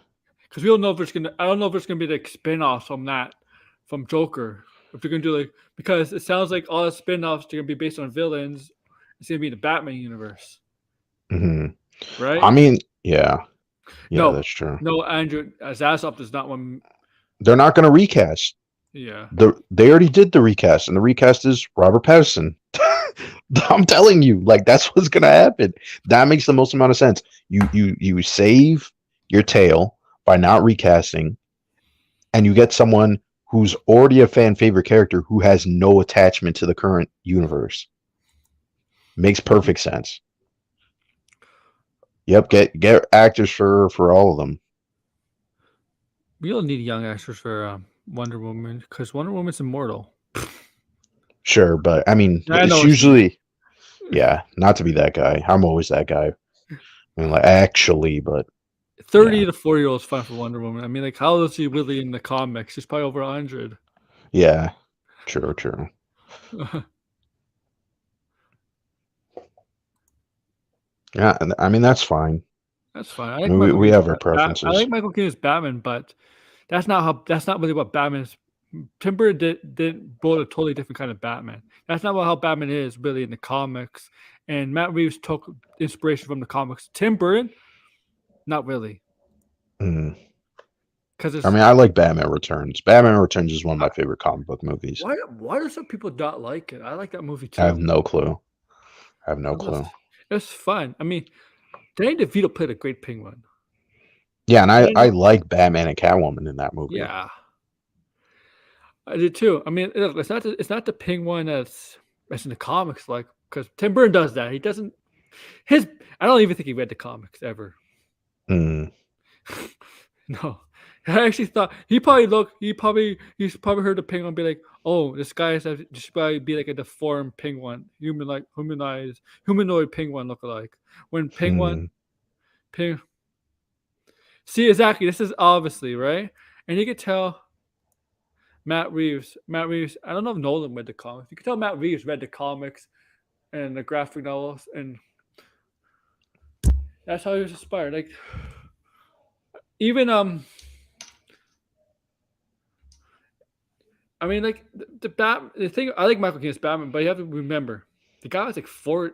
because we don't know if it's gonna. I don't know if it's gonna be like spin-offs from that, from Joker. If they're gonna do like because it sounds like all the spin-offs are gonna be based on villains. It's gonna be the Batman universe, Hmm. right? I mean, yeah, No, that's true. no, Andrew Zazzop does not want. They're not going to recast. Yeah, They already did the recast, and the recast is Robert Pattinson. I'm telling you, like that's what's gonna happen. That makes the most amount of sense. You save your tail by not recasting, and you get someone who's already a fan favorite character who has no attachment to the current universe. Makes perfect sense. Yep, get actors for all of them. we don't need young actors for Wonder Woman because Wonder Woman's immortal. Sure, but I mean, I know it's what you mean. usually yeah, not to be that guy. I'm always that guy. I mean, like actually, but 30 yeah, to 40-year-olds fine for Wonder Woman. I mean, like, how old is she really in the comics? She's probably over 100. yeah, true. Yeah, I mean that's fine. That's fine. I I like mean, Michael we Keaton's have our I like preferences. Michael Keaton's Batman, but that's not really what Batman is. Tim Burton did build a totally different kind of Batman. That's not how Batman is really in the comics. And Matt Reeves took inspiration from the comics. Tim Burton, not really, Mm. because I it's mean, I like Batman Returns. Batman Returns is one of my favorite comic book movies. why do some people not like it? I like that movie I have too. no clue. I have no It was clue. it's fun. I mean, Danny DeVito played a great Penguin. Yeah, and I And like Batman and Catwoman in that movie. yeah, I did too. I mean, look, it's not the Penguin that's in the comics, like because Tim Burton does that. He doesn't his. I don't even think he read the comics ever. Mm, No, I actually thought he probably looked. He's probably heard the Penguin be like, "Oh, this guy is just probably be like a deformed penguin, humanoid penguin lookalike." When penguin mm. ping. See exactly. This is obviously right, and you could tell Matt Reeves. Matt Reeves. I don't know if Nolan read the comics. You can tell Matt Reeves read the comics and the graphic novels, and that's how he was inspired. Like even I mean like the thing I like Michael Keaton's Batman, but you have to remember the guy was like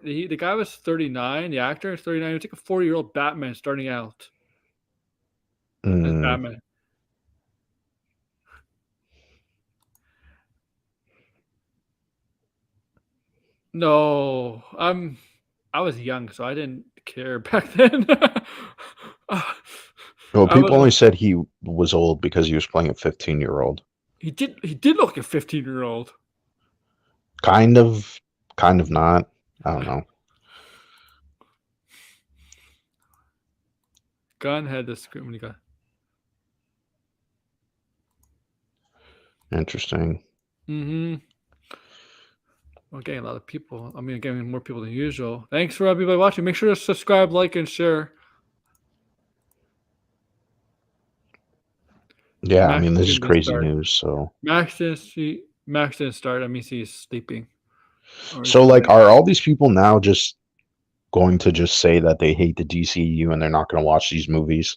the guy was 39. The actor is 39. He was like a 40-year-old Batman starting out as Mm. Batman. No, I was young, so I didn't care back then. Well, I people was only like, said he was old because he was playing a 15-year-old. he did look like a 15-year-old. Kind of, kind of not. I don't know. Gunn had this when he got. Interesting. Mm-hmm. We're getting a lot of people. I mean, getting more people than usual. Thanks for everybody watching. Make sure to subscribe, like, and share. Yeah, I Max mean, this is didn't crazy start. news. So, Max didn't start. That means he's sleeping. Or he's so like, playing. are all these people now just going to just say that they hate the DCU and they're not going to watch these movies?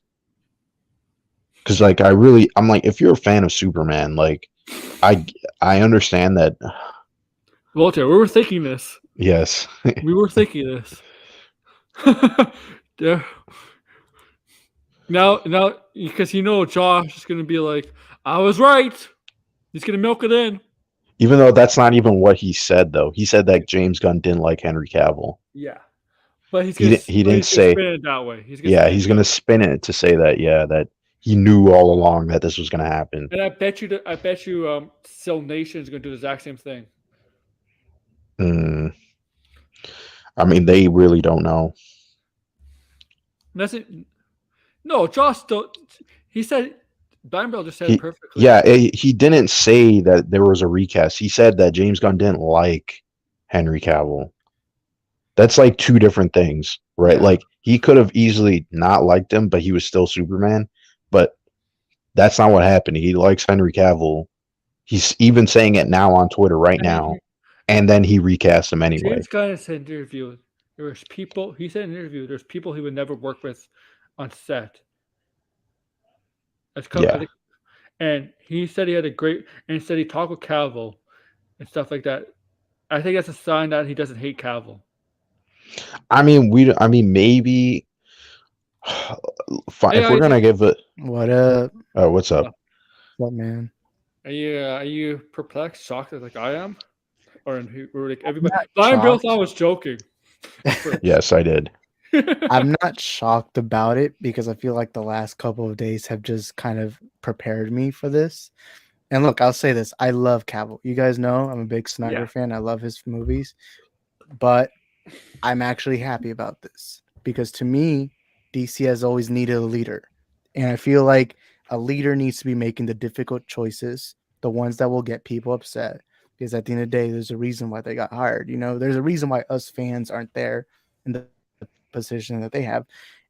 Because like, I'm like, if you're a fan of Superman, like, I I understand that. Walter, we were thinking this. Yes. We were thinking this. Yeah. Now, because Josh is gonna be like, I was right. He's gonna milk it in. Even though that's not even what he said, though. He said that James Gunn didn't like Henry Cavill. Yeah, but He didn't he's gonna say. spin it that way. He's gonna Yeah, spin it he's that gonna way. spin it to say that. Yeah, that he knew all along that this was gonna happen. And I bet you, Cell Nation is gonna do the exact same thing. Mm, I mean, they really don't know. And that's it. No, Josh. He said Brian Bell just said it He perfectly. yeah, he didn't say that there was a recast. He said that James Gunn didn't like Henry Cavill. That's like two different things, right? Yeah. Like he could have easily not liked him, but he was still Superman. But that's not what happened. He likes Henry Cavill. He's even saying it now on Twitter right And now, and then he recast him anyway. James Gunn said in an interview, there's people, he said in an interview, there's people he would never work with on set. That's come, I Yeah. think, and he said he had a great, and he said he talked with Cavill and stuff like that. I think that's a sign that he doesn't hate Cavill. I mean, maybe Hey, if we're gonna give it. What up? What's up? What man? are you perplexed, shocked like I am, or like everybody? not Brian Bill shocked. thought I was joking. Yes, I did. I'm not shocked about it because I feel like the last couple of days have just kind of prepared me for this. And look, I'll say this. I love Cavill. You guys know I'm a big Snyder Yeah. fan. I love his movies. But I'm actually happy about this because to me, DC has always needed a leader. And I feel like a leader needs to be making the difficult choices, the ones that will get people upset. Because at the end of the day, there's a reason why they got hired. You know, there's a reason why us fans aren't there in the position that they have.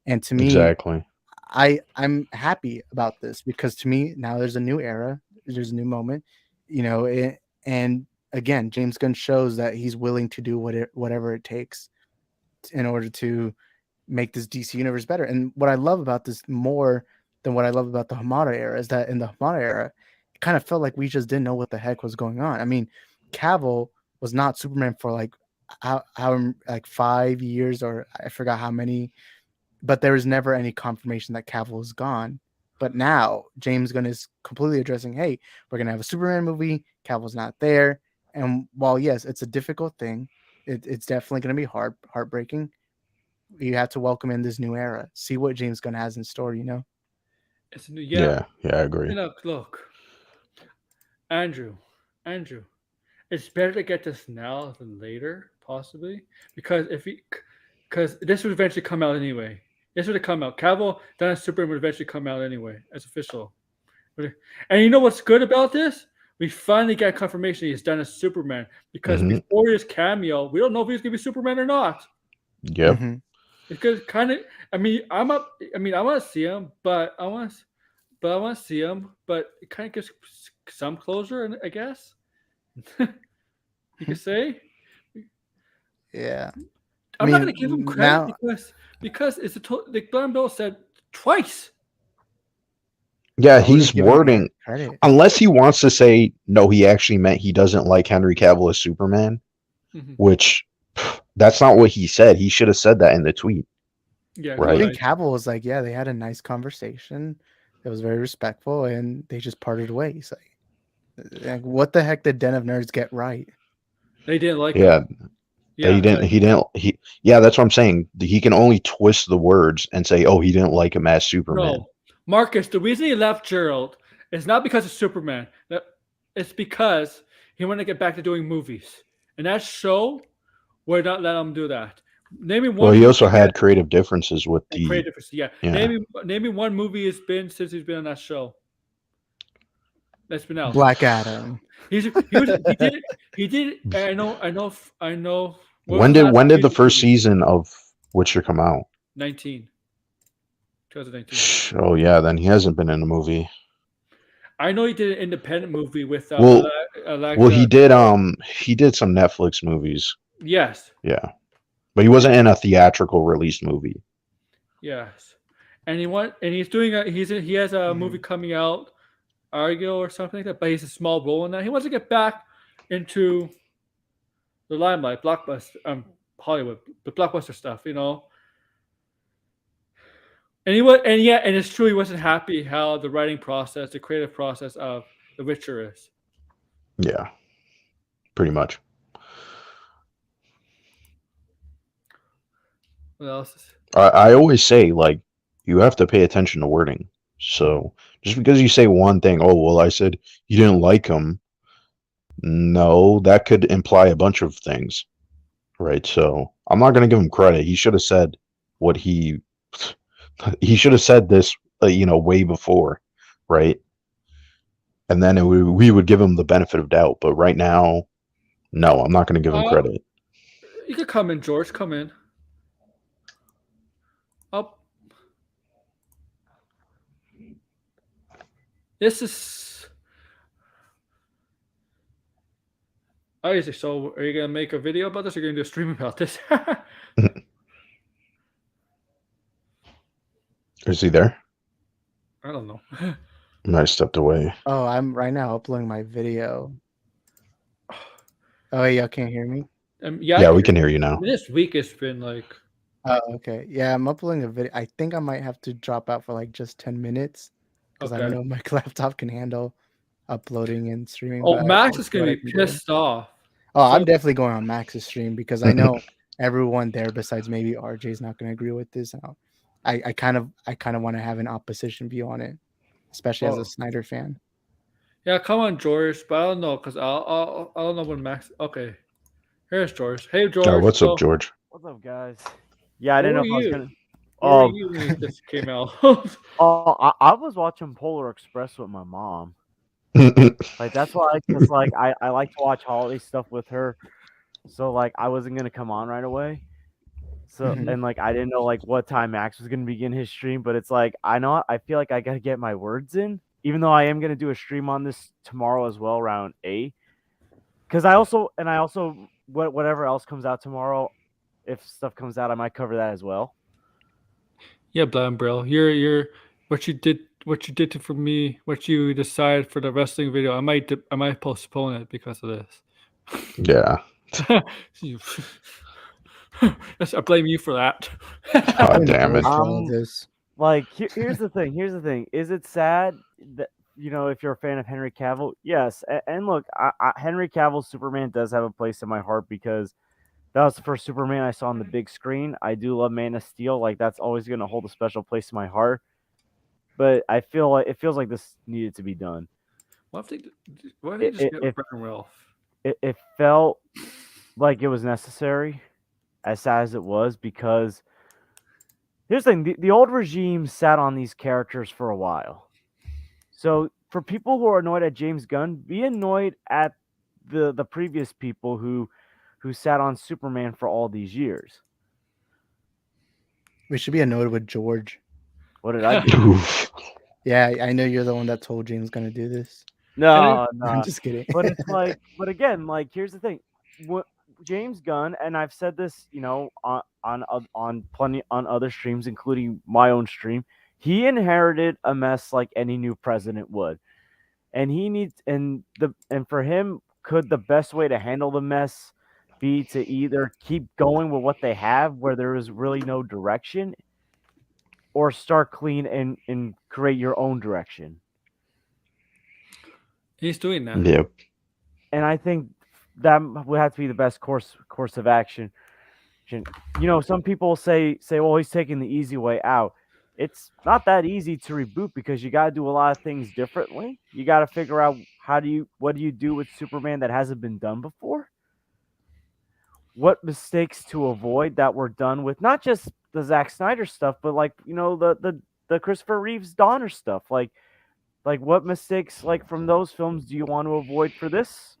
And to me, Exactly. I'm happy about this because to me now there's a new era, there's a new moment, you know, and again, James Gunn shows that he's willing to do whatever it takes in order to make this DC universe better. And what I love about this more than what I love about the Hamada era is that in the Hamada era, it kind of felt like we just didn't know what the heck was going on. I mean, Cavill was not Superman for like how like 5 years or I forgot how many, but there was never any confirmation that Cavill is gone. But now James Gunn is completely addressing, hey, we're gonna have a Superman movie. Cavill's not there, and while yes, it's a difficult thing, it's definitely gonna be heartbreaking. You have to welcome in this new era. See what James Gunn has in store. You know. It's new, Yeah, I agree. Look, Andrew, it's better to get this now than later, possibly, because because this would eventually come out anyway. This would have come out. Cavill done as Superman would eventually come out anyway, as official. And you know what's good about this? We finally got confirmation he's done as Superman because before his cameo, we don't know if he's gonna be Superman or not. Yep. Mm-hmm. Because kind of, I mean, I want to see him, but I want to see him, but it kind of gives some closure, I guess. You could say. Yeah. I'm not going to give him credit because it's like Brian Bill said twice. Yeah, he's wording. Unless he wants to say no, he actually meant he doesn't like Henry Cavill as Superman, which that's not what he said. He should have said that in the tweet. Yeah, right. I think Cavill was like, yeah, they had a nice conversation. It was very respectful, and they just parted ways. Like, what the heck did Den of Nerds get right? They didn't like him. Yeah, he didn't. Yeah, that's what I'm saying. He can only twist the words and say, "Oh, he didn't like him as Superman." No, Marcus. The reason he left Gerald is not because of Superman. It's because he wanted to get back to doing movies, and that show would not let him do that. Name me one. Well, he also had creative differences with the creative. Yeah. Name me one movie he's been since he's been on that show. That's been out. Black Adam. He did. I know. When did the first season of Witcher come out? 2019. Oh yeah, then he hasn't been in a movie. I know he did an independent movie with. Well, he did some Netflix movies. Yes. Yeah, but he wasn't in a theatrical release movie. Yes, and he's doing he has a movie coming out, Argo or something like that, but he's a small role in that. He wants to get back into the limelight, blockbuster, Hollywood, the blockbuster stuff, you know. And and it's true he wasn't happy how the writing process, the creative process of The Witcher is. Yeah, pretty much. What else? I always say, like, you have to pay attention to wording. So just because you say one thing, oh well, I said you didn't like him. No, that could imply a bunch of things, right? So I'm not going to give him credit. He should have said what he should have said this, way before, right? and then we would give him the benefit of doubt. But right now, no, I'm not going to give him credit. You could come in, George. Come in. Up. This is. So are you gonna make a video about this? Or are you gonna do a stream about this? Is he there? I don't know. I might have stepped away. Oh, I'm right now uploading my video. Oh, y'all can't hear me? Yeah, we can hear you now. This week has been like. Oh, okay. Yeah, I'm uploading a video. I think I might have to drop out for like just 10 minutes because I don't know if my laptop can handle uploading and streaming. Oh, Max is gonna be pissed off. Oh, I'm definitely going on Max's stream because I know everyone there besides maybe RJ is not going to agree with this. I kind of want to have an opposition view on it, especially as a Snyder fan. Yeah, come on, George. But I don't know because I don't know when Max. Okay, here's George. Hey, George. What's up, George? What's up, guys? Yeah, I didn't know if I was gonna. Where were you when this came out? I was watching Polar Express with my mom. Like that's why, because like I like to watch holiday stuff with her, so like I wasn't gonna come on right away. So and like I didn't know like what time Max was gonna begin his stream, but it's like I feel like I gotta get my words in, even though I am gonna do a stream on this tomorrow as well around 8. Because I also whatever else comes out tomorrow, if stuff comes out, I might cover that as well. Yeah, Blambrell, you're what you did for me, what you decide for the wrestling video. I might postpone it because of this. Yeah. I blame you for that. God damn it. Like here's the thing. Is it sad that if you're a fan of Henry Cavill? Yes. And look, Henry Cavill's Superman does have a place in my heart because that was the first Superman I saw on the big screen. I do love Man of Steel. Like that's always going to hold a special place in my heart. But I feel like it feels like this needed to be done. Why don't they just get Brian Wilf? It felt like it was necessary, as sad as it was, because here's the thing: the old regime sat on these characters for a while. So for people who are annoyed at James Gunn, be annoyed at the previous people who sat on Superman for all these years. We should be annoyed with George. What did I do? Yeah, I know you're the one that told James going to do this. No, I'm just kidding. But it's like, but again, like here's the thing: James Gunn, and I've said this, on plenty on other streams, including my own stream. He inherited a mess like any new president would, and he needs and for him, could the best way to handle the mess be to either keep going with what they have, where there is really no direction, or start clean and create your own direction? He's doing that. Yep. And I think that would have to be the best course of action. Some people say, well, he's taking the easy way out. It's not that easy to reboot because you got to do a lot of things differently. You got to figure out what do you do with Superman that hasn't been done before? What mistakes to avoid that were done with not just the Zack Snyder stuff, but like, the Christopher Reeves Donner stuff. Like what mistakes from those films do you want to avoid for this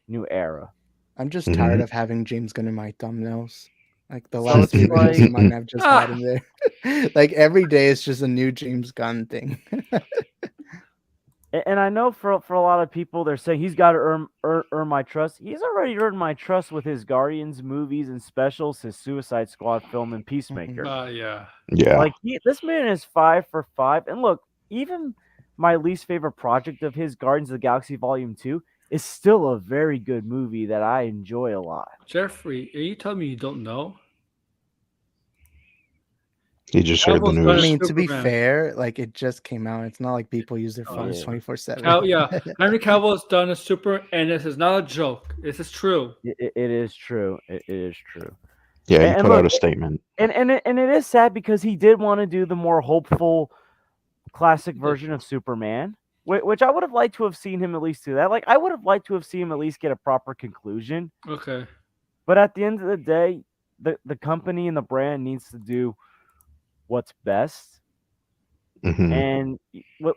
new era? I'm just tired of having James Gunn in my thumbnails. Like the last 3 videos of mine, I've just had him there. Like every day, it's just a new James Gunn thing. And I know for a lot of people, they're saying he's got to earn my trust. He's already earned my trust with his Guardians movies and specials, his Suicide Squad film, and Peacemaker. Yeah. Like this man is 5 for 5. And look, even my least favorite project of his, Guardians of the Galaxy Volume 2, is still a very good movie that I enjoy a lot. Jeffrey, are you telling me you don't know? He just heard the news. I mean, to be fair, like it just came out. It's not like people use their phones 24/7. Yeah, Henry Cavill has done a super, and this is not a joke. This is true. It is true. It is true. Yeah, he put out a statement. And it is sad because he did want to do the more hopeful classic version of Superman, which I would have liked to have seen him at least do that. Like I would have liked to have seen him at least get a proper conclusion. Okay. But at the end of the day, the company and the brand needs to do what's best. Mhm. And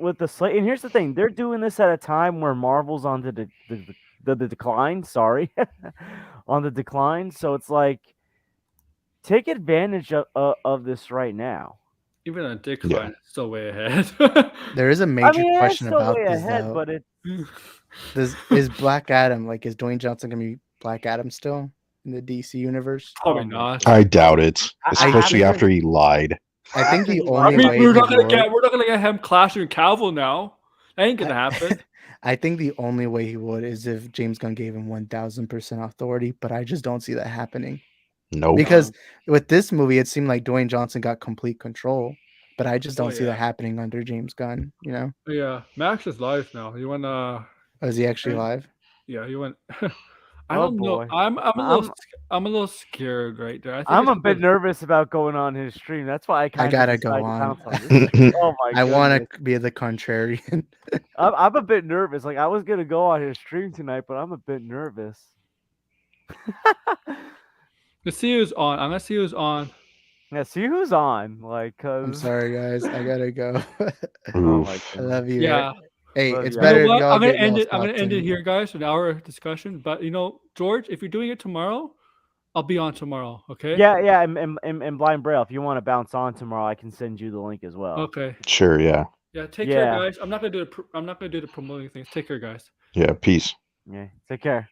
with the slate, and here's the thing: they're doing this at a time where Marvel's on the decline. Sorry, on the decline. So it's like take advantage of this right now. Even a decline Yeah. is still way ahead. There is a I major mean, it's question still about way this ahead, though. but it. Is Black Adam, like, is Dwayne Johnson gonna be Black Adam still in the DC universe? Probably Oh my not. I doubt it, I especially think- after he lied. I think After the he I only mean, way we're he not gonna would, get him clashing with Cavill now. That ain't gonna happen. I think the only way he would is if James Gunn gave him 1000% authority, but I just don't see that happening. Nope. Because with this movie, it seemed like Dwayne Johnson got complete control, but I just don't see yeah. that happening under James Gunn. You know, Yeah, Max is live now. You wanna? is he actually And- live? Yeah, you went. I Oh don't know. boy. I'm a little scared right there. I think I'm it's a bit because- nervous about going on his stream. That's why I kind of gotta go decided to on. pounce on this. Oh my I want goodness. to be the contrarian. I'm a bit nervous. Like I was gonna go on his stream tonight, but I'm a bit nervous. Let's see who's on. I'm gonna see who's on. Yeah, see who's on. Like, cause I'm sorry, guys. I gotta go. oh my Oof. I goodness. love you. Yeah. Hey, Love it's you. You know better if what? y'all I'm gonna get end y'all's it. I'm gonna thoughts end it in. here, guys. An hour discussion. But George, if you're doing it tomorrow, I'll be on tomorrow. Okay. Yeah, and Blind Braille, if you want to bounce on tomorrow, I can send you the link as well. Okay. Sure. Yeah. Yeah. Take care, Yeah. guys. I'm not gonna do the promoting things. Take care, guys. Yeah. Peace. Yeah. Take care.